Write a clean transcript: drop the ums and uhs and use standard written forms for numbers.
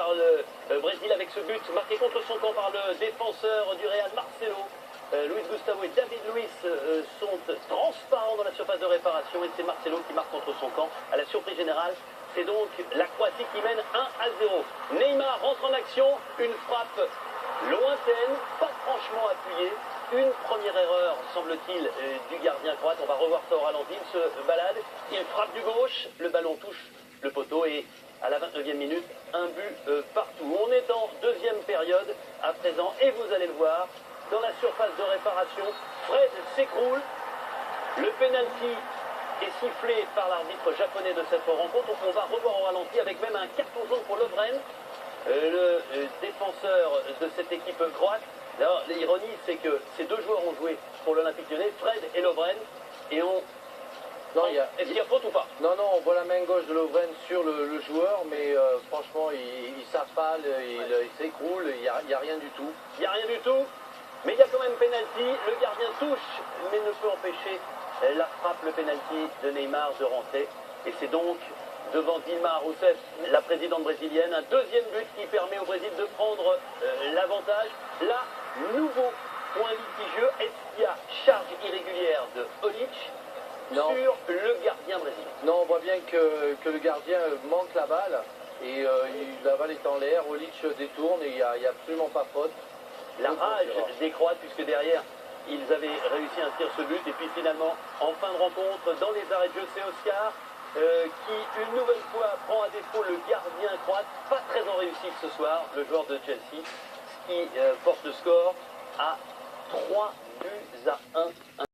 par le Brésil avec ce but marqué contre son camp par le défenseur du Real Marcelo. Luis Gustavo et David Luiz sont transparents dans la surface de réparation et c'est Marcelo qui marque contre son camp. À la surprise générale, c'est donc la Croatie qui mène 1-0. Neymar rentre en action, une frappe lointaine, pas franchement appuyée. Une première erreur, semble-t-il, du gardien croate. On va revoir ça au ralenti. Il se balade, il frappe du gauche, le ballon touche le poteau et à la 29e minute, un but partout. On est en deuxième période à présent et vous allez le voir, dans la surface de réparation, Fred s'écroule. Le penalty est sifflé par l'arbitre japonais de cette rencontre. On va revoir au ralenti avec même un carton jaune pour Lovren, le défenseur de cette équipe croate. Alors, l'ironie, c'est que ces deux joueurs ont joué pour l'Olympique Lyonnais, Fred et Lovren, et on... Non, est-ce qu'il y a faute ou pas? Non, on voit la main gauche de Lovren sur le joueur, mais franchement, il s'affale, il s'écroule, il n'y a rien du tout. Il n'y a rien du tout, mais il y a quand même penalty. Le gardien touche, mais ne peut empêcher la frappe, le penalty de Neymar de rentrer. Et c'est donc devant Dilma Rousseff, la présidente brésilienne, un deuxième but qui permet au Brésil de prendre l'avantage. Là, nouveau point litigieux. Est-ce qu'il y a charge irrégulière de Olic sur le gardien brésilien? Non, on voit bien que le gardien manque la balle et la balle est en l'air. Olic détourne et il n'y a absolument pas faute. La rage des Croates, puisque derrière, ils avaient réussi à inscrire ce but. Et puis finalement, en fin de rencontre, dans les arrêts de jeu, c'est Oscar qui, une nouvelle fois, prend à défaut le gardien croate. Pas très en réussite ce soir, le joueur de Chelsea, ce qui porte le score à 3 buts à 1.